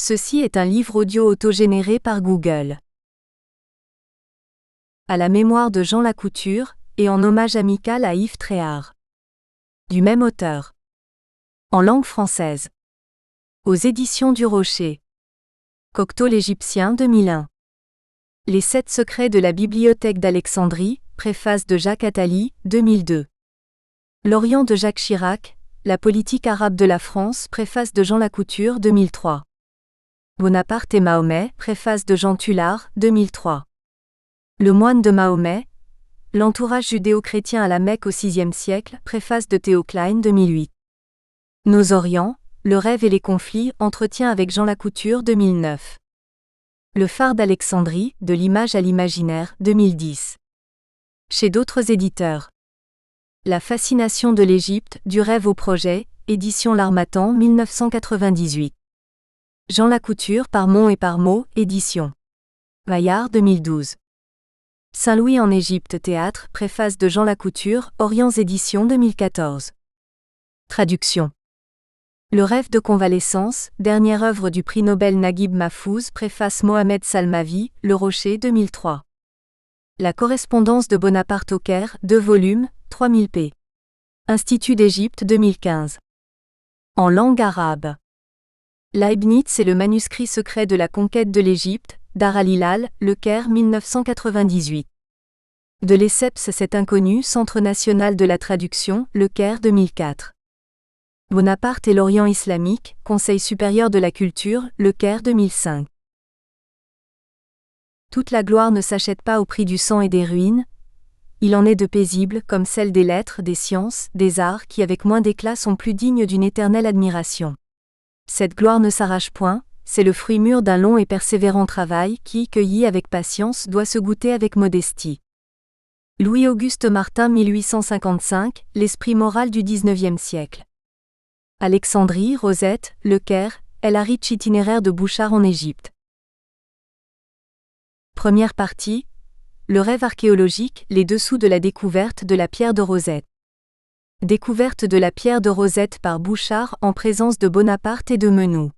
Ceci est un livre audio autogénéré par Google. À la mémoire de Jean Lacouture, et en hommage amical à Yves Tréhard. Du même auteur. En langue française. Aux éditions du Rocher. Cocteau l'Égyptien 2001. Les 7 secrets de la Bibliothèque d'Alexandrie, préface de Jacques Attali, 2002. L'Orient de Jacques Chirac, la politique arabe de la France, préface de Jean Lacouture, 2003. Bonaparte et Mahomet, préface de Jean Tullard, 2003. Le moine de Mahomet, l'entourage judéo-chrétien à la Mecque au VIe siècle, préface de Théo Klein, 2008. Nos Orients, le rêve et les conflits, entretien avec Jean Lacouture, 2009. Le phare d'Alexandrie, de l'image à l'imaginaire, 2010. Chez d'autres éditeurs. La fascination de l'Égypte, du rêve au projet, édition L'Harmattan, 1998. Jean Lacouture par Mont et par Mots, édition Vaillard, 2012. Saint-Louis en Égypte théâtre, préface de Jean Lacouture, Orients édition 2014. Traduction. Le rêve de convalescence, dernière œuvre du prix Nobel Naguib Mahfouz, préface Mohamed Salmavi, Le Rocher 2003. La correspondance de Bonaparte au Caire, 2 volumes, 3000 p. Institut d'Égypte 2015. En langue arabe. Leibniz et le manuscrit secret de la conquête de l'Égypte, Dar al-Hilal, Le Caire 1998. De Lesseps cet inconnu, Centre national de la traduction, Le Caire 2004. Bonaparte et l'Orient islamique, Conseil supérieur de la culture, Le Caire 2005. Toute la gloire ne s'achète pas au prix du sang et des ruines. Il en est de paisibles, comme celle des lettres, des sciences, des arts qui avec moins d'éclat sont plus dignes d'une éternelle admiration. Cette gloire ne s'arrache point, c'est le fruit mûr d'un long et persévérant travail qui, cueilli avec patience, doit se goûter avec modestie. Louis-Auguste Martin 1855, l'esprit moral du XIXe siècle. Alexandrie, Rosette, Le Caire, El Harich itinéraire de Bouchard en Égypte. Première partie. Le rêve archéologique, les dessous de la découverte de la pierre de Rosette. Découverte de la pierre de Rosette par Bouchard en présence de Bonaparte et de Menou.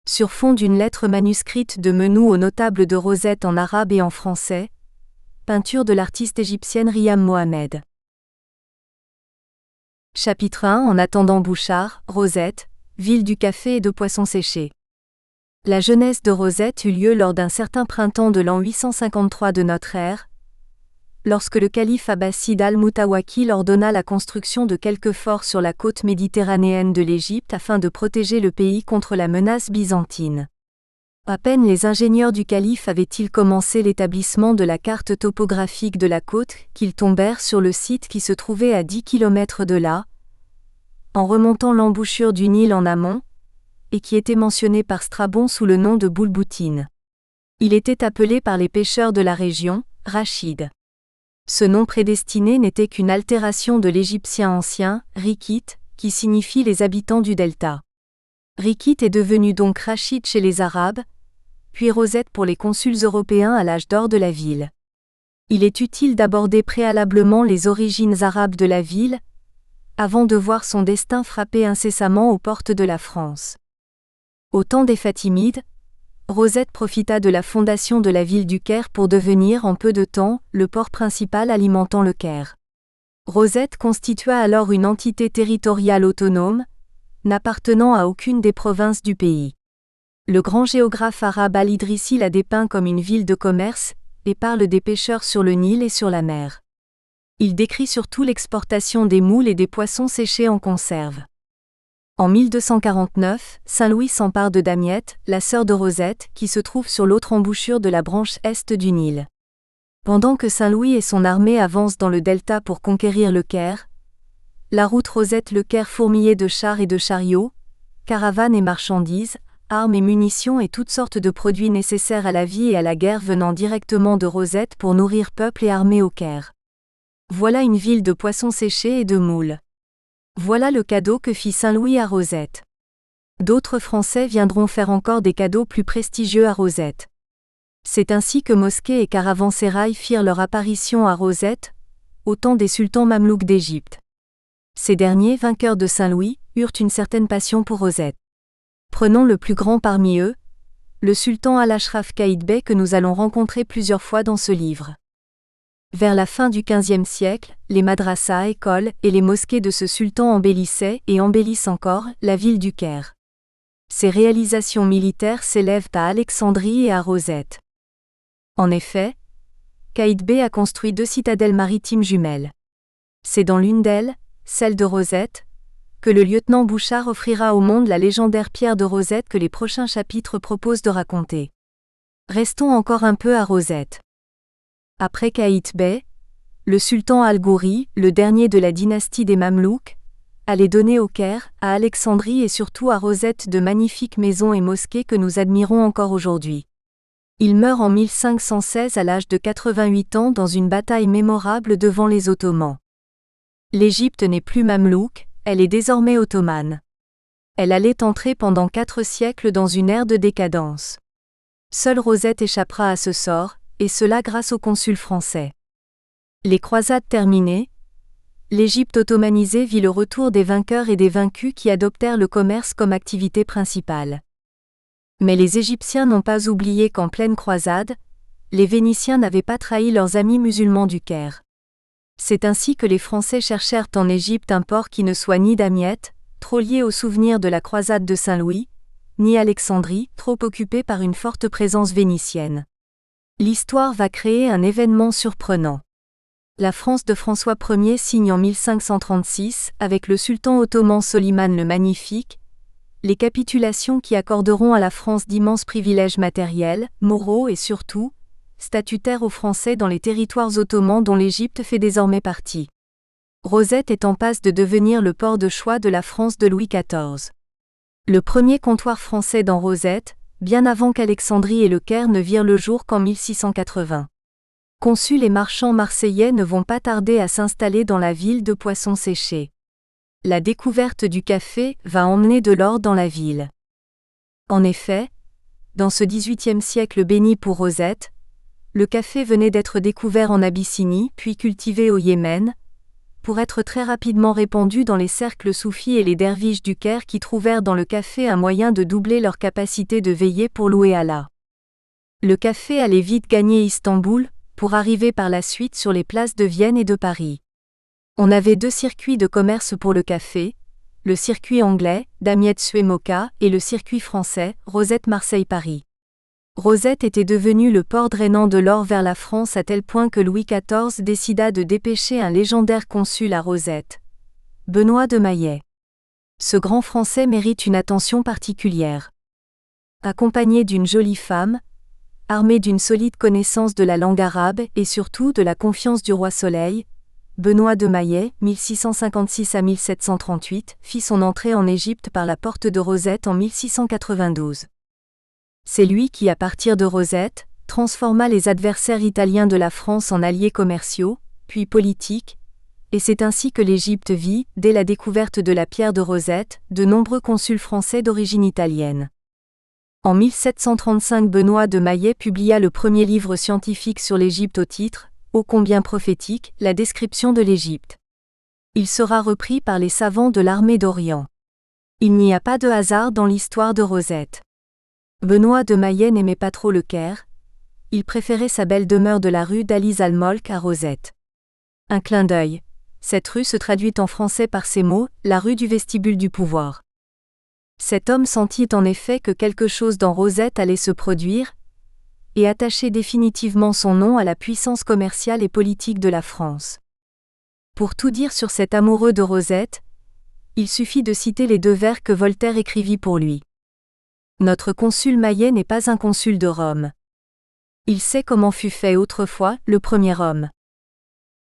Sur fond d'une lettre manuscrite de Menou au notable de Rosette en arabe et en français. Peinture de l'artiste égyptienne Riyam Mohamed. Chapitre 1. En attendant Bouchard, Rosette, ville du café et de poissons séchés. La jeunesse de Rosette eut lieu lors d'un certain printemps de l'an 853 de notre ère, lorsque le calife abbasside al-Mutawakil ordonna la construction de quelques forts sur la côte méditerranéenne de l'Égypte afin de protéger le pays contre la menace byzantine. À peine les ingénieurs du calife avaient-ils commencé l'établissement de la carte topographique de la côte qu'ils tombèrent sur le site qui se trouvait à 10 km de là, en remontant l'embouchure du Nil en amont, et qui était mentionné par Strabon sous le nom de Boulboutine. Il était appelé par les pêcheurs de la région, Rachid. Ce nom prédestiné n'était qu'une altération de l'égyptien ancien, Rikit, qui signifie les habitants du delta. Rikit est devenu donc Rachid chez les Arabes, puis Rosette pour les consuls européens à l'âge d'or de la ville. Il est utile d'aborder préalablement les origines arabes de la ville, avant de voir son destin frapper incessamment aux portes de la France. Au temps des Fatimides, Rosette profita de la fondation de la ville du Caire pour devenir en peu de temps le port principal alimentant le Caire. Rosette constitua alors une entité territoriale autonome, n'appartenant à aucune des provinces du pays. Le grand géographe arabe Al-Idrissi la dépeint comme une ville de commerce et parle des pêcheurs sur le Nil et sur la mer. Il décrit surtout l'exportation des moules et des poissons séchés en conserve. En 1249, Saint-Louis s'empare de Damiette, la sœur de Rosette, qui se trouve sur l'autre embouchure de la branche est du Nil. Pendant que Saint-Louis et son armée avancent dans le delta pour conquérir le Caire, la route Rosette-Le Caire fourmillée de chars et de chariots, caravanes et marchandises, armes et munitions et toutes sortes de produits nécessaires à la vie et à la guerre venant directement de Rosette pour nourrir peuple et armée au Caire. Voilà une ville de poissons séchés et de moules. Voilà le cadeau que fit Saint-Louis à Rosette. D'autres Français viendront faire encore des cadeaux plus prestigieux à Rosette. C'est ainsi que mosquées et caravansérails firent leur apparition à Rosette, au temps des sultans mamelouks d'Égypte. Ces derniers, vainqueurs de Saint-Louis, eurent une certaine passion pour Rosette. Prenons le plus grand parmi eux, le sultan Al-Ashraf Qaït Bey que nous allons rencontrer plusieurs fois dans ce livre. Vers la fin du XVe siècle, les madrasas, écoles et les mosquées de ce sultan embellissaient et embellissent encore la ville du Caire. Ses réalisations militaires s'élèvent à Alexandrie et à Rosette. En effet, Qaït Bey a construit 2 citadelles maritimes jumelles. C'est dans l'une d'elles, celle de Rosette, que le lieutenant Bouchard offrira au monde la légendaire pierre de Rosette que les prochains chapitres proposent de raconter. Restons encore un peu à Rosette. Après Qaït Bey, le sultan Al-Ghori, le dernier de la dynastie des Mamelouks, allait donner au Caire, à Alexandrie et surtout à Rosette de magnifiques maisons et mosquées que nous admirons encore aujourd'hui. Il meurt en 1516 à l'âge de 88 ans dans une bataille mémorable devant les Ottomans. L'Égypte n'est plus mamelouk, elle est désormais ottomane. Elle allait entrer pendant 4 siècles dans une ère de décadence. Seule Rosette échappera à ce sort, et cela grâce aux consuls français. Les croisades terminées, l'Égypte ottomanisée vit le retour des vainqueurs et des vaincus qui adoptèrent le commerce comme activité principale. Mais les Égyptiens n'ont pas oublié qu'en pleine croisade, les Vénitiens n'avaient pas trahi leurs amis musulmans du Caire. C'est ainsi que les Français cherchèrent en Égypte un port qui ne soit ni Damiette, trop lié au souvenir de la croisade de Saint-Louis, ni Alexandrie, trop occupée par une forte présence vénitienne. L'histoire va créer un événement surprenant. La France de François Ier signe en 1536, avec le sultan ottoman Soliman le Magnifique, les capitulations qui accorderont à la France d'immenses privilèges matériels, moraux et surtout, statutaires aux Français dans les territoires ottomans dont l'Égypte fait désormais partie. Rosette est en passe de devenir le port de choix de la France de Louis XIV. Le premier comptoir français dans Rosette, bien avant qu'Alexandrie et le Caire ne virent le jour qu'en 1680. Consuls et marchands marseillais ne vont pas tarder à s'installer dans la ville de poissons séchés. La découverte du café va emmener de l'or dans la ville. En effet, dans ce XVIIIe siècle béni pour Rosette, le café venait d'être découvert en Abyssinie puis cultivé au Yémen, pour être très rapidement répandu dans les cercles soufis et les derviches du Caire qui trouvèrent dans le café un moyen de doubler leur capacité de veiller pour louer Allah. Le café allait vite gagner Istanbul, pour arriver par la suite sur les places de Vienne et de Paris. On avait 2 circuits de commerce pour le café, le circuit anglais, Damiette-Suez-Moka, et le circuit français, Rosette-Marseille-Paris. Rosette était devenu le port drainant de l'or vers la France à tel point que Louis XIV décida de dépêcher un légendaire consul à Rosette, Benoît de Maillet. Ce grand Français mérite une attention particulière. Accompagné d'une jolie femme, armé d'une solide connaissance de la langue arabe et surtout de la confiance du roi Soleil, Benoît de Maillet, 1656 à 1738, fit son entrée en Égypte par la porte de Rosette en 1692. C'est lui qui, à partir de Rosette, transforma les adversaires italiens de la France en alliés commerciaux, puis politiques, et c'est ainsi que l'Égypte vit, dès la découverte de la pierre de Rosette, de nombreux consuls français d'origine italienne. En 1735, Benoît de Maillet publia le premier livre scientifique sur l'Égypte au titre, ô combien prophétique, la description de l'Égypte. Il sera repris par les savants de l'armée d'Orient. Il n'y a pas de hasard dans l'histoire de Rosette. Benoît de Maillet n'aimait pas trop le Caire, il préférait sa belle demeure de la rue d'Ali al-Molk à Rosette. Un clin d'œil. Cette rue se traduit en français par ces mots, la rue du vestibule du pouvoir. Cet homme sentit en effet que quelque chose dans Rosette allait se produire, et attachait définitivement son nom à la puissance commerciale et politique de la France. Pour tout dire sur cet amoureux de Rosette, il suffit de citer les 2 vers que Voltaire écrivit pour lui. Notre consul Maillet n'est pas un consul de Rome. Il sait comment fut fait autrefois le premier homme.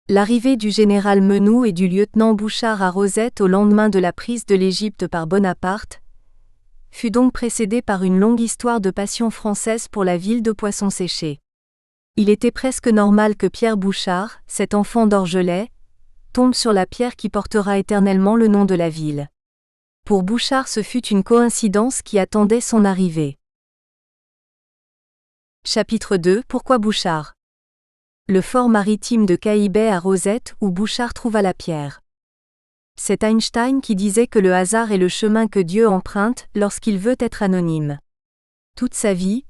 L'arrivée du général Menou et du lieutenant Bouchard à Rosette au lendemain de la prise de l'Égypte par Bonaparte fut donc précédée par une longue histoire de passion française pour la ville de poissons séchés. Il était presque normal que Pierre Bouchard, cet enfant d'Orgelet, tombe sur la pierre qui portera éternellement le nom de la ville. Pour Bouchard, ce fut une coïncidence qui attendait son arrivée. Chapitre 2. Pourquoi Bouchard? Le fort maritime de Qaït Bey à Rosette où Bouchard trouva la pierre. C'est Einstein qui disait que le hasard est le chemin que Dieu emprunte lorsqu'il veut être anonyme. Toute sa vie,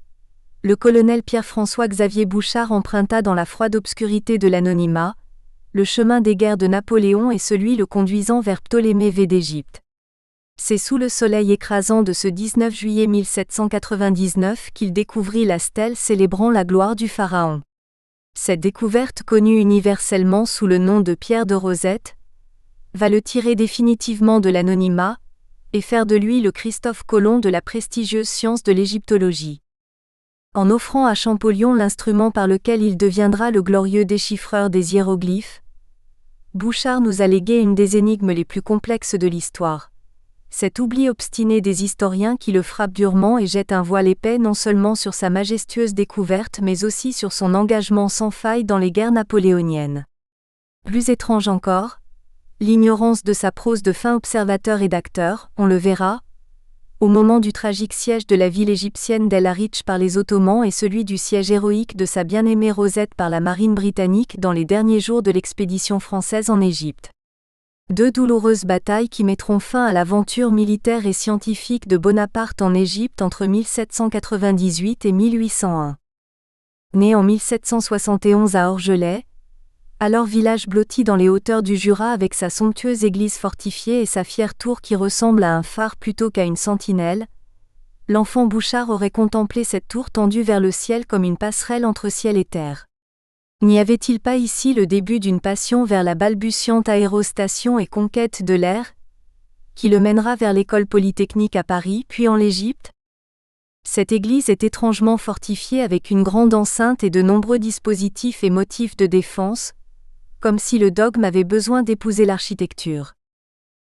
le colonel Pierre-François Xavier Bouchard emprunta dans la froide obscurité de l'anonymat, le chemin des guerres de Napoléon et celui le conduisant vers Ptolémée V d'Égypte. C'est sous le soleil écrasant de ce 19 juillet 1799 qu'il découvrit la stèle célébrant la gloire du pharaon. Cette découverte connue universellement sous le nom de pierre de Rosette, va le tirer définitivement de l'anonymat, et faire de lui le Christophe Colomb de la prestigieuse science de l'égyptologie. En offrant à Champollion l'instrument par lequel il deviendra le glorieux déchiffreur des hiéroglyphes, Bouchard nous a légué une des énigmes les plus complexes de l'histoire. Cet oubli obstiné des historiens qui le frappe durement et jette un voile épais non seulement sur sa majestueuse découverte mais aussi sur son engagement sans faille dans les guerres napoléoniennes. Plus étrange encore, l'ignorance de sa prose de fin observateur et d'acteur, on le verra, au moment du tragique siège de la ville égyptienne d'El Arish par les Ottomans et celui du siège héroïque de sa bien-aimée Rosette par la marine britannique dans les derniers jours de l'expédition française en Égypte. Deux douloureuses batailles qui mettront fin à l'aventure militaire et scientifique de Bonaparte en Égypte entre 1798 et 1801. Né en 1771 à Orgelet, alors village blotti dans les hauteurs du Jura avec sa somptueuse église fortifiée et sa fière tour qui ressemble à un phare plutôt qu'à une sentinelle, l'enfant Bouchard aurait contemplé cette tour tendue vers le ciel comme une passerelle entre ciel et terre. N'y avait-il pas ici le début d'une passion vers la balbutiante aérostation et conquête de l'air, qui le mènera vers l'école polytechnique à Paris puis en l'Égypte? Cette église est étrangement fortifiée avec une grande enceinte et de nombreux dispositifs et motifs de défense, comme si le dogme avait besoin d'épouser l'architecture.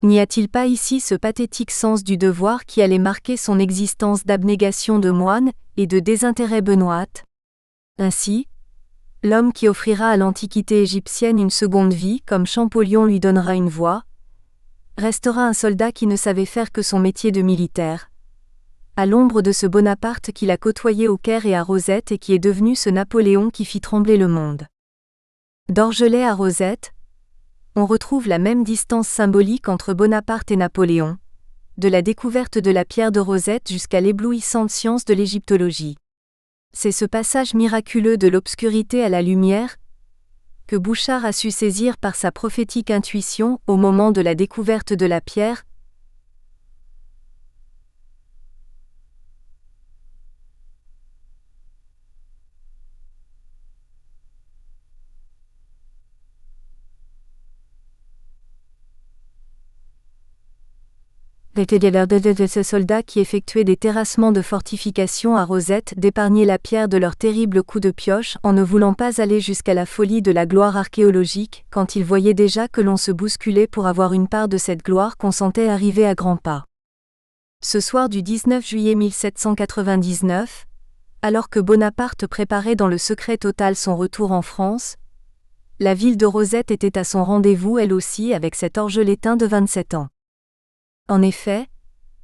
N'y a-t-il pas ici ce pathétique sens du devoir qui allait marquer son existence d'abnégation de moine et de désintérêt benoîte? Ainsi, l'homme qui offrira à l'Antiquité égyptienne une seconde vie comme Champollion lui donnera une voix, restera un soldat qui ne savait faire que son métier de militaire, à l'ombre de ce Bonaparte qu'il a côtoyé au Caire et à Rosette et qui est devenu ce Napoléon qui fit trembler le monde. D'Orgelet à Rosette, on retrouve la même distance symbolique entre Bonaparte et Napoléon, de la découverte de la pierre de Rosette jusqu'à l'éblouissante science de l'égyptologie. C'est ce passage miraculeux de l'obscurité à la lumière que Bouchard a su saisir par sa prophétique intuition au moment de la découverte de la pierre. De ce soldat qui effectuait des terrassements de fortification à Rosette d'épargner la pierre de leurs terribles coups de pioche en ne voulant pas aller jusqu'à la folie de la gloire archéologique quand il voyait déjà que l'on se bousculait pour avoir une part de cette gloire qu'on sentait arriver à grands pas. Ce soir du 19 juillet 1799, alors que Bonaparte préparait dans le secret total son retour en France, la ville de Rosette était à son rendez-vous elle aussi avec cet orgelétain de 27 ans. En effet,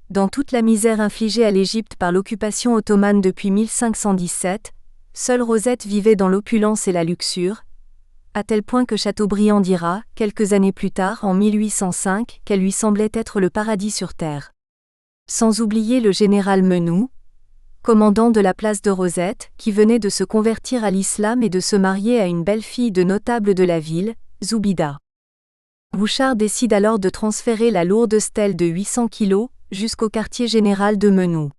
dans toute la misère infligée à l'Égypte par l'occupation ottomane depuis 1517, seule Rosette vivait dans l'opulence et la luxure, à tel point que Chateaubriand dira, quelques années plus tard, en 1805, qu'elle lui semblait être le paradis sur terre. Sans oublier le général Menou, commandant de la place de Rosette, qui venait de se convertir à l'islam et de se marier à une belle fille de notable de la ville, Zoubida. Bouchard décide alors de transférer la lourde stèle de 800 kg jusqu'au quartier général de Menou.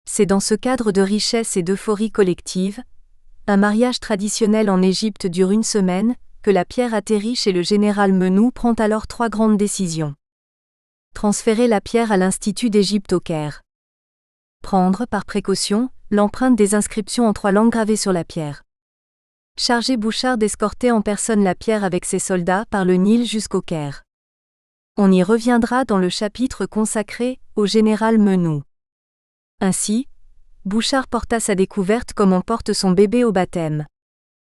C'est dans ce cadre de richesse et d'euphorie collective, un mariage traditionnel en Égypte dure une semaine, que la pierre atterrit chez le général Menou prend alors 3 grandes décisions. Transférer la pierre à l'Institut d'Égypte au Caire. Prendre, par précaution, l'empreinte des inscriptions en 3 langues gravées sur la pierre. Charger Bouchard d'escorter en personne la pierre avec ses soldats par le Nil jusqu'au Caire. On y reviendra dans le chapitre consacré au général Menou. Ainsi, Bouchard porta sa découverte comme on porte son bébé au baptême.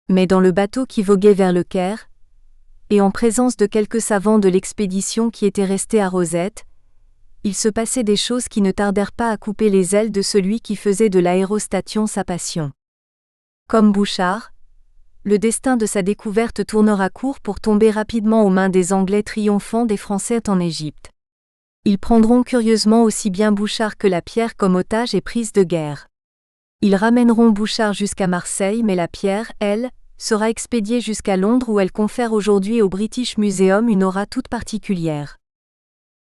Mais dans le bateau qui voguait vers le Caire, et en présence de quelques savants de l'expédition qui étaient restés à Rosette, il se passait des choses qui ne tardèrent pas à couper les ailes de celui qui faisait de l'aérostation sa passion. Comme Bouchard, le destin de sa découverte tournera court pour tomber rapidement aux mains des Anglais triomphants des Français en Égypte. Ils prendront curieusement aussi bien Bouchard que la pierre comme otage et prise de guerre. Ils ramèneront Bouchard jusqu'à Marseille, mais la pierre, elle, sera expédiée jusqu'à Londres où elle confère aujourd'hui au British Museum une aura toute particulière.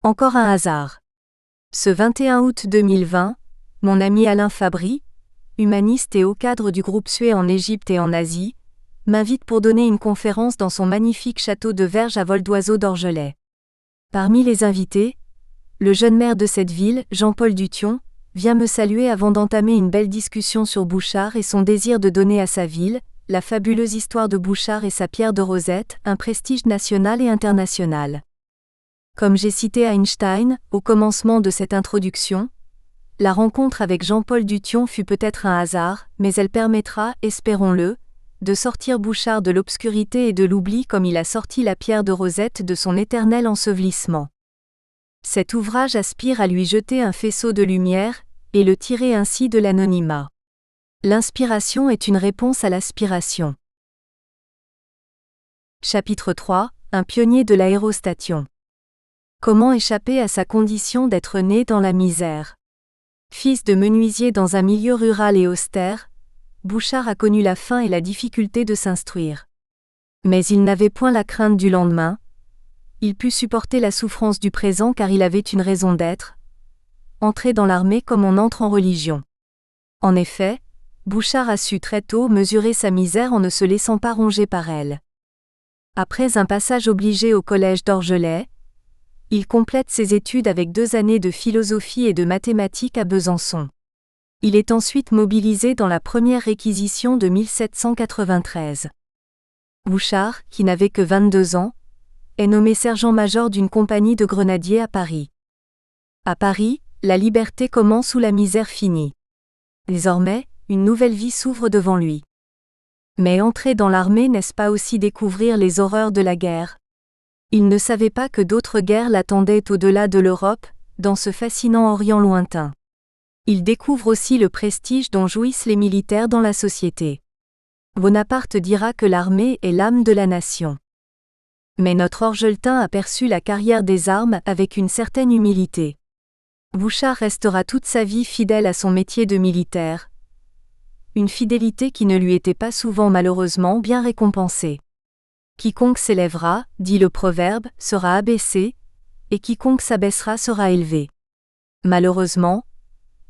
Encore un hasard. Ce 21 août 2020, mon ami Alain Fabry, humaniste et haut cadre du groupe Suez en Égypte et en Asie, m'invite pour donner une conférence dans son magnifique château de Verges à vol d'oiseau d'Orgelet. Parmi les invités, le jeune maire de cette ville, Jean-Paul Dution, vient me saluer avant d'entamer une belle discussion sur Bouchard et son désir de donner à sa ville, la fabuleuse histoire de Bouchard et sa pierre de Rosette, un prestige national et international. Comme j'ai cité Einstein, au commencement de cette introduction, la rencontre avec Jean-Paul Dution fut peut-être un hasard, mais elle permettra, espérons-le, de sortir Bouchard de l'obscurité et de l'oubli comme il a sorti la pierre de Rosette de son éternel ensevelissement. Cet ouvrage aspire à lui jeter un faisceau de lumière, et le tirer ainsi de l'anonymat. L'inspiration est une réponse à l'aspiration. Chapitre 3 – Un pionnier de l'aérostation. Comment échapper à sa condition d'être né dans la misère? Fils de menuisier dans un milieu rural et austère, Bouchard a connu la faim et la difficulté de s'instruire. Mais il n'avait point la crainte du lendemain. Il put supporter la souffrance du présent car il avait une raison d'être. Entrer dans l'armée comme on entre en religion. En effet, Bouchard a su très tôt mesurer sa misère en ne se laissant pas ronger par elle. Après un passage obligé au collège d'Orgelet, il complète ses études avec 2 années de philosophie et de mathématiques à Besançon. Il est ensuite mobilisé dans la première réquisition de 1793. Bouchard, qui n'avait que 22 ans, est nommé sergent-major d'une compagnie de grenadiers à Paris. À Paris, la liberté commence où la misère finit. Désormais, une nouvelle vie s'ouvre devant lui. Mais entrer dans l'armée n'est-ce pas aussi découvrir les horreurs de la guerre? Il ne savait pas que d'autres guerres l'attendaient au-delà de l'Europe, dans ce fascinant Orient lointain. Il découvre aussi le prestige dont jouissent les militaires dans la société. Bonaparte dira que l'armée est l'âme de la nation. Mais notre Orgeletin aperçut la carrière des armes avec une certaine humilité. Bouchard restera toute sa vie fidèle à son métier de militaire. Une fidélité qui ne lui était pas souvent malheureusement bien récompensée. Quiconque s'élèvera, dit le proverbe, sera abaissé, et quiconque s'abaissera sera élevé. Malheureusement,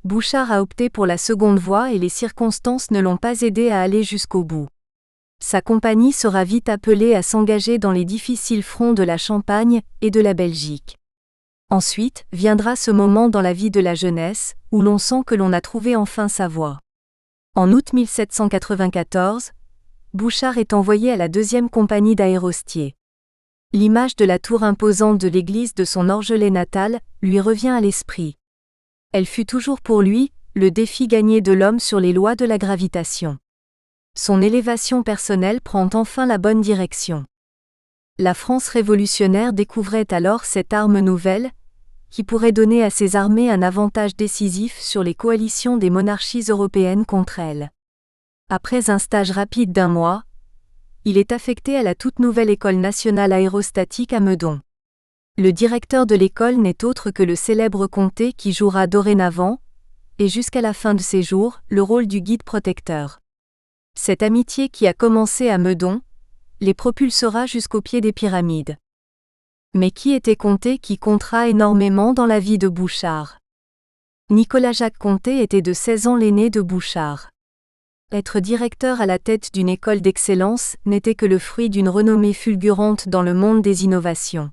Bouchard a opté pour la seconde voie et les circonstances ne l'ont pas aidé à aller jusqu'au bout. Sa compagnie sera vite appelée à s'engager dans les difficiles fronts de la Champagne et de la Belgique. Ensuite, viendra ce moment dans la vie de la jeunesse, où l'on sent que l'on a trouvé enfin sa voie. En août 1794, Bouchard est envoyé à la 2e compagnie d'aérostiers. L'image de la tour imposante de l'église de son Orgelet natal lui revient à l'esprit. Elle fut toujours pour lui, le défi gagné de l'homme sur les lois de la gravitation. Son élévation personnelle prend enfin la bonne direction. La France révolutionnaire découvrait alors cette arme nouvelle, qui pourrait donner à ses armées un avantage décisif sur les coalitions des monarchies européennes contre elle. Après un stage rapide d'1 mois, il est affecté à la toute nouvelle École nationale aérostatique à Meudon. Le directeur de l'école n'est autre que le célèbre Comté qui jouera dorénavant, et jusqu'à la fin de ses jours, le rôle du guide protecteur. Cette amitié qui a commencé à Meudon, les propulsera jusqu'au pied des pyramides. Mais qui était Comté qui comptera énormément dans la vie de Bouchard? Nicolas-Jacques Comté était de 16 ans l'aîné de Bouchard. Être directeur à la tête d'une école d'excellence n'était que le fruit d'une renommée fulgurante dans le monde des innovations.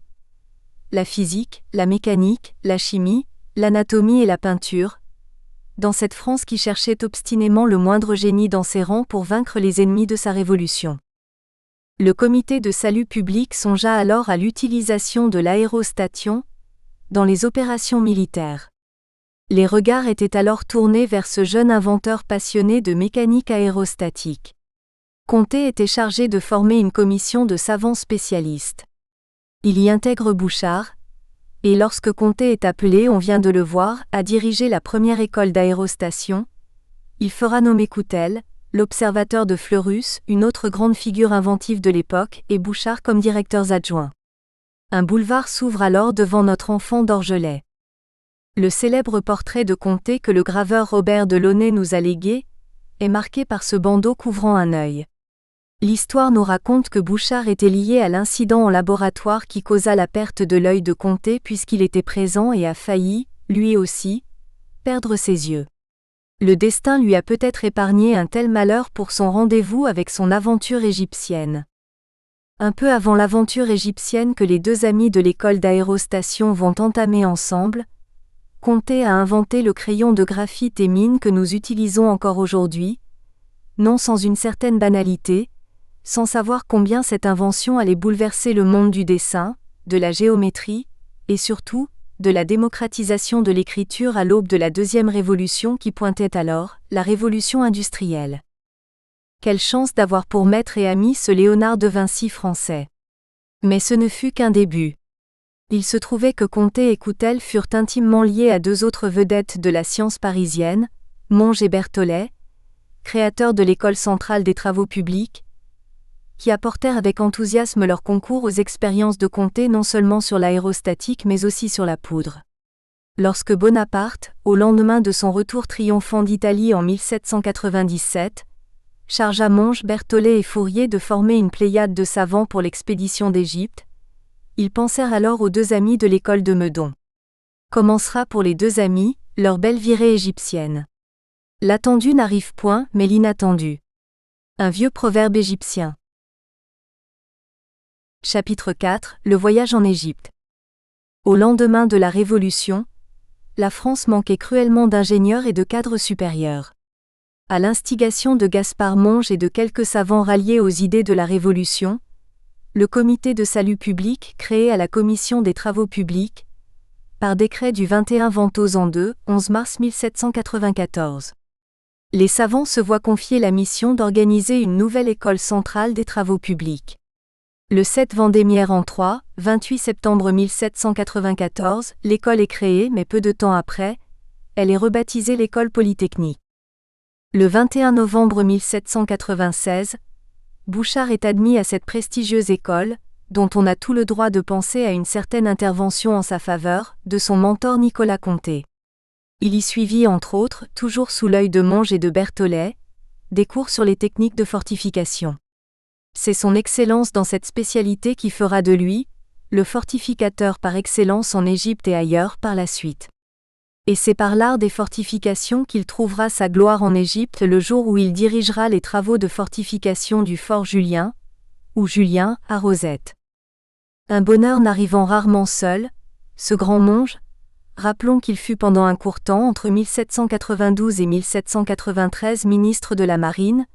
La physique, la mécanique, la chimie, l'anatomie et la peinture, dans cette France qui cherchait obstinément le moindre génie dans ses rangs pour vaincre les ennemis de sa révolution. Le comité de salut public songea alors à l'utilisation de l'aérostation dans les opérations militaires. Les regards étaient alors tournés vers ce jeune inventeur passionné de mécanique aérostatique. Comté était chargé de former une commission de savants spécialistes. Il y intègre Bouchard, et lorsque Comté est appelé, on vient de le voir, à diriger la première école d'aérostation, il fera nommer Coutel, l'observateur de Fleurus, une autre grande figure inventive de l'époque, et Bouchard comme directeurs adjoints. Un boulevard s'ouvre alors devant notre enfant d'Orgelet. Le célèbre portrait de Comté que le graveur Robert de Launay nous a légué est marqué par ce bandeau couvrant un œil. L'histoire nous raconte que Bouchard était lié à l'incident en laboratoire qui causa la perte de l'œil de Comté puisqu'il était présent et a failli, lui aussi, perdre ses yeux. Le destin lui a peut-être épargné un tel malheur pour son rendez-vous avec son aventure égyptienne. Un peu avant l'aventure égyptienne que les deux amis de l'école d'aérostation vont entamer ensemble, Comté a inventé le crayon de graphite et mine que nous utilisons encore aujourd'hui, non sans une certaine banalité, sans savoir combien cette invention allait bouleverser le monde du dessin, de la géométrie, et surtout, de la démocratisation de l'écriture à l'aube de la deuxième révolution qui pointait alors, la révolution industrielle. Quelle chance d'avoir pour maître et ami ce Léonard de Vinci français. Mais ce ne fut qu'un début. Il se trouvait que Comté et Coutel furent intimement liés à deux autres vedettes de la science parisienne, Monge et Berthollet, créateurs de l'École centrale des travaux publics, qui apportèrent avec enthousiasme leur concours aux expériences de Comté non seulement sur l'aérostatique mais aussi sur la poudre. Lorsque Bonaparte, au lendemain de son retour triomphant d'Italie en 1797, chargea Monge, Berthollet et Fourier de former une pléiade de savants pour l'expédition d'Égypte, ils pensèrent alors aux deux amis de l'école de Meudon. Commencera pour les deux amis, leur belle virée égyptienne. L'attendu n'arrive point, mais l'inattendu. Un vieux proverbe égyptien. Chapitre 4 – Le voyage en Égypte. Au lendemain de la Révolution, la France manquait cruellement d'ingénieurs et de cadres supérieurs. À l'instigation de Gaspard Monge et de quelques savants ralliés aux idées de la Révolution, le Comité de salut public créé à la Commission des travaux publics, par décret du 21 Ventose an II, 11 mars 1794. Les savants se voient confier la mission d'organiser une nouvelle école centrale des travaux publics. Le 7 Vendémiaire an III, 28 septembre 1794, l'école est créée mais peu de temps après, elle est rebaptisée l'école polytechnique. Le 21 novembre 1796, Bouchard est admis à cette prestigieuse école, dont on a tout le droit de penser à une certaine intervention en sa faveur, de son mentor Nicolas Comté. Il y suivit entre autres, toujours sous l'œil de Monge et de Berthollet, des cours sur les techniques de fortification. C'est son excellence dans cette spécialité qui fera de lui, le fortificateur par excellence en Égypte et ailleurs par la suite. Et c'est par l'art des fortifications qu'il trouvera sa gloire en Égypte le jour où il dirigera les travaux de fortification du fort Julien, ou Julien, à Rosette. Un bonheur n'arrivant rarement seul, ce grand Monge, rappelons qu'il fut pendant un court temps entre 1792 et 1793 ministre de la Marine,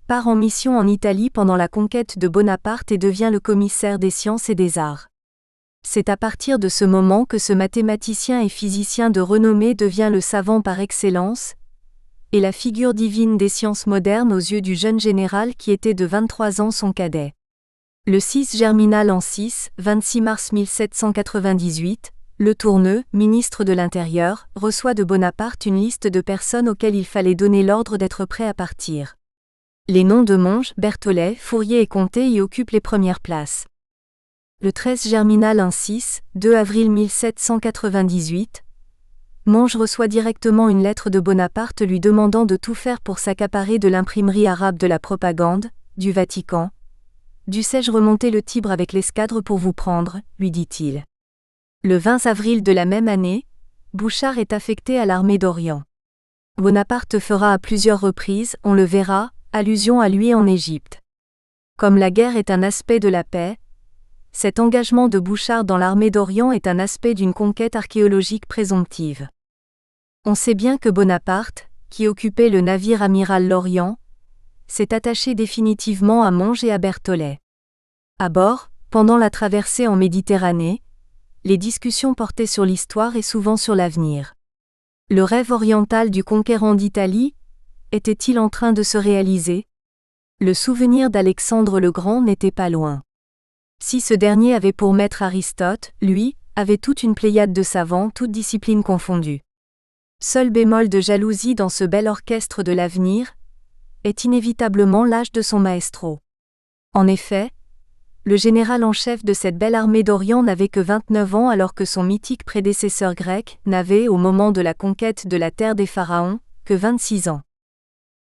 part en mission en Italie pendant la conquête de Bonaparte et devient le commissaire des sciences et des arts. C'est à partir de ce moment que ce mathématicien et physicien de renommée devient le savant par excellence, et la figure divine des sciences modernes aux yeux du jeune général qui était de 23 ans son cadet. Le 6 Germinal an 6, 26 mars 1798, Le Tourneux, ministre de l'Intérieur, reçoit de Bonaparte une liste de personnes auxquelles il fallait donner l'ordre d'être prêt à partir. Les noms de Monge, Berthollet, Fourier et Comté y occupent les premières places. Le 13 Germinal an 6, 2 avril 1798, Monge reçoit directement une lettre de Bonaparte lui demandant de tout faire pour s'accaparer de l'imprimerie arabe de la propagande, du Vatican. « Dussé-je remonter le Tibre avec l'escadre pour vous prendre ?» lui dit-il. Le 20 avril de la même année, Bouchard est affecté à l'armée d'Orient. Bonaparte fera à plusieurs reprises, on le verra, allusion à lui en Égypte. Comme la guerre est un aspect de la paix, cet engagement de Bouchard dans l'armée d'Orient est un aspect d'une conquête archéologique présomptive. On sait bien que Bonaparte, qui occupait le navire amiral L'Orient, s'est attaché définitivement à Monge et à Berthollet. À bord, pendant la traversée en Méditerranée, les discussions portaient sur l'histoire et souvent sur l'avenir. Le rêve oriental du conquérant d'Italie était-il en train de se réaliser? Le souvenir d'Alexandre le Grand n'était pas loin. Si ce dernier avait pour maître Aristote, lui, avait toute une pléiade de savants, toutes disciplines confondues. Seul bémol de jalousie dans ce bel orchestre de l'avenir est inévitablement l'âge de son maestro. En effet, le général en chef de cette belle armée d'Orient n'avait que 29 ans alors que son mythique prédécesseur grec n'avait, au moment de la conquête de la terre des pharaons, que 26 ans.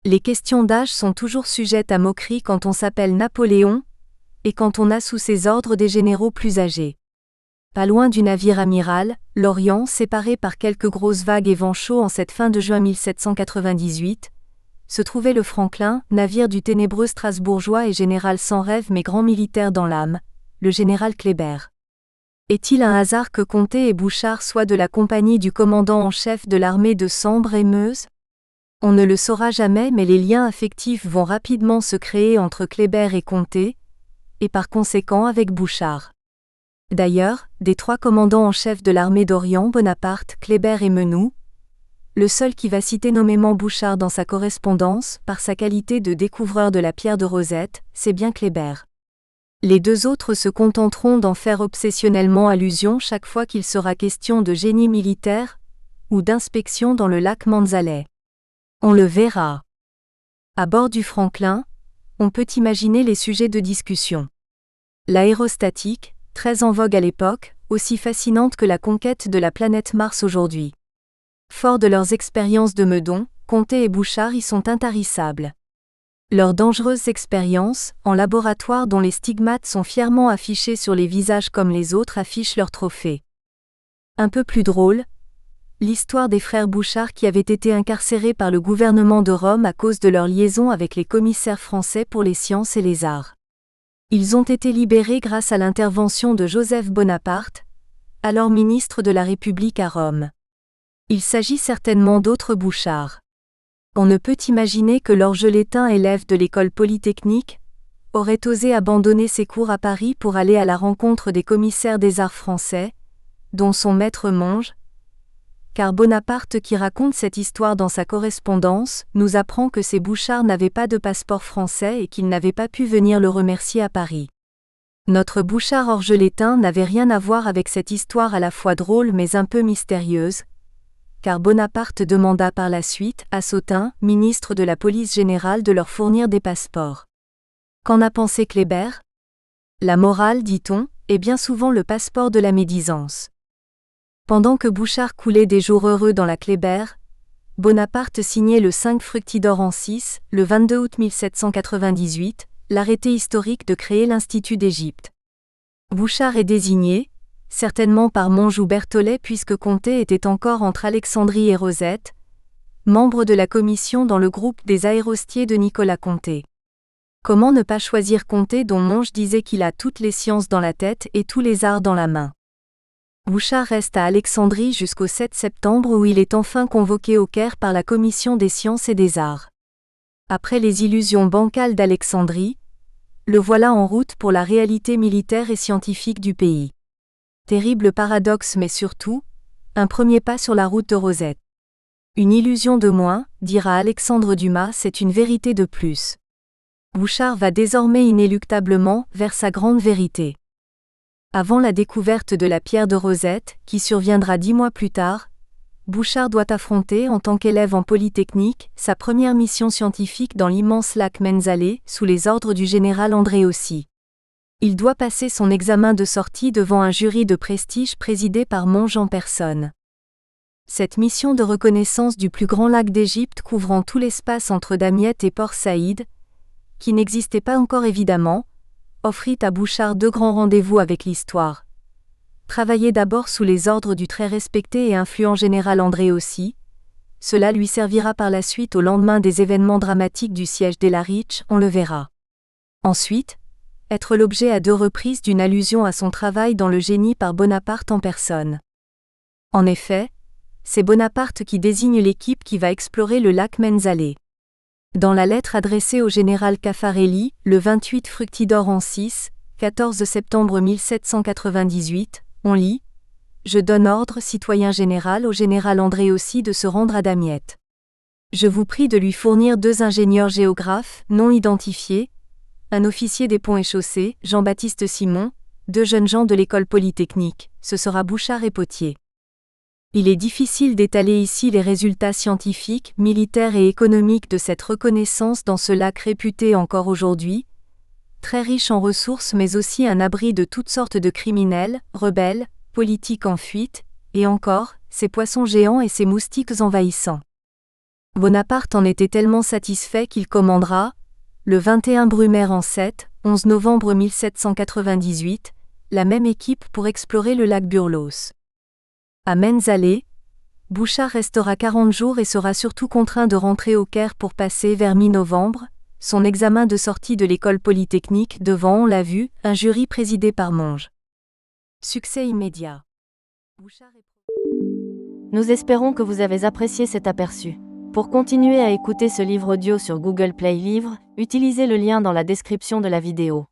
Les questions d'âge sont toujours sujettes à moquerie quand on s'appelle Napoléon, et quand on a sous ses ordres des généraux plus âgés. Pas loin du navire amiral, l'Orient, séparé par quelques grosses vagues et vents chauds en cette fin de juin 1798, se trouvait le Franklin, navire du ténébreux Strasbourgeois et général sans rêve mais grand militaire dans l'âme, le général Kléber. Est-il un hasard que Comté et Bouchard soient de la compagnie du commandant en chef de l'armée de Sambre et Meuse ? On ne le saura jamais, mais les liens affectifs vont rapidement se créer entre Kléber et Comté, et par conséquent avec Bouchard. D'ailleurs, des trois commandants en chef de l'armée d'Orient, Bonaparte, Kléber et Menou, le seul qui va citer nommément Bouchard dans sa correspondance, par sa qualité de découvreur de la pierre de Rosette, c'est bien Kléber. Les deux autres se contenteront d'en faire obsessionnellement allusion chaque fois qu'il sera question de génie militaire ou d'inspection dans le lac Manzalais. On le verra. À bord du Franklin, on peut imaginer les sujets de discussion. L'aérostatique, très en vogue à l'époque, aussi fascinante que la conquête de la planète Mars aujourd'hui. Forts de leurs expériences de Meudon, Comté et Bouchard y sont intarissables. Leurs dangereuses expériences, en laboratoire dont les stigmates sont fièrement affichés sur les visages comme les autres affichent leurs trophées. Un peu plus drôle, l'histoire des frères Bouchard qui avaient été incarcérés par le gouvernement de Rome à cause de leur liaison avec les commissaires français pour les sciences et les arts. Ils ont été libérés grâce à l'intervention de Joseph Bonaparte, alors ministre de la République à Rome. Il s'agit certainement d'autres Bouchard. On ne peut imaginer que l'orgelétain élève de l'école polytechnique aurait osé abandonner ses cours à Paris pour aller à la rencontre des commissaires des arts français, dont son maître Monge, car Bonaparte qui raconte cette histoire dans sa correspondance, nous apprend que ces Bouchard n'avaient pas de passeport français et qu'ils n'avaient pas pu venir le remercier à Paris. Notre Bouchard orgelétain n'avait rien à voir avec cette histoire à la fois drôle mais un peu mystérieuse, car Bonaparte demanda par la suite à Sautin, ministre de la police générale, de leur fournir des passeports. Qu'en a pensé Kléber ? La morale, dit-on, est bien souvent le passeport de la médisance. Pendant que Bouchard coulait des jours heureux dans la Kléber, Bonaparte signait le 5 Fructidor en 6, le 22 août 1798, l'arrêté historique de créer l'Institut d'Égypte. Bouchard est désigné, certainement par Monge ou Berthollet puisque Comté était encore entre Alexandrie et Rosette, membre de la commission dans le groupe des aérostiers de Nicolas Comté. Comment ne pas choisir Comté dont Monge disait qu'il a toutes les sciences dans la tête et tous les arts dans la main. Bouchard reste à Alexandrie jusqu'au 7 septembre où il est enfin convoqué au Caire par la commission des sciences et des arts. Après les illusions bancales d'Alexandrie, le voilà en route pour la réalité militaire et scientifique du pays. Terrible paradoxe mais surtout, un premier pas sur la route de Rosette. Une illusion de moins, dira Alexandre Dumas, c'est une vérité de plus. Bouchard va désormais inéluctablement vers sa grande vérité. Avant la découverte de la pierre de Rosette, qui surviendra 10 mois plus tard, Bouchard doit affronter en tant qu'élève en Polytechnique, sa première mission scientifique dans l'immense lac Manzalais, sous les ordres du général Andréossy. Il doit passer son examen de sortie devant un jury de prestige présidé par Monge en personne. Cette mission de reconnaissance du plus grand lac d'Égypte couvrant tout l'espace entre Damiette et Port Saïd, qui n'existait pas encore évidemment, offrit à Bouchard 2 grands rendez-vous avec l'histoire. Travailler d'abord sous les ordres du très respecté et influent général Andréossy, cela lui servira par la suite au lendemain des événements dramatiques du siège d'El-Arish, on le verra. Ensuite, être l'objet à 2 reprises d'une allusion à son travail dans le génie par Bonaparte en personne. En effet, c'est Bonaparte qui désigne l'équipe qui va explorer le lac Manzalais. Dans la lettre adressée au général Caffarelli, le 28 Fructidor en 6, 14 septembre 1798, on lit « Je donne ordre, citoyen général, au général Andréossy de se rendre à Damiette. Je vous prie de lui fournir 2 ingénieurs géographes, non identifiés, un officier des ponts et chaussées, Jean-Baptiste Simon, 2 jeunes gens de l'école polytechnique, ce sera Bouchard et Potier. » Il est difficile d'étaler ici les résultats scientifiques, militaires et économiques de cette reconnaissance dans ce lac réputé encore aujourd'hui, très riche en ressources mais aussi un abri de toutes sortes de criminels, rebelles, politiques en fuite, et encore, ses poissons géants et ses moustiques envahissants. Bonaparte en était tellement satisfait qu'il commandera, le 21 Brumaire en 11 novembre 1798, la même équipe pour explorer le lac Burlos. À Menzaleh, Bouchard restera 40 jours et sera surtout contraint de rentrer au Caire pour passer vers mi-novembre son examen de sortie de l'école polytechnique devant, on l'a vu, un jury présidé par Monge. Succès immédiat. Nous espérons que vous avez apprécié cet aperçu. Pour continuer à écouter ce livre audio sur Google Play Livres, utilisez le lien dans la description de la vidéo.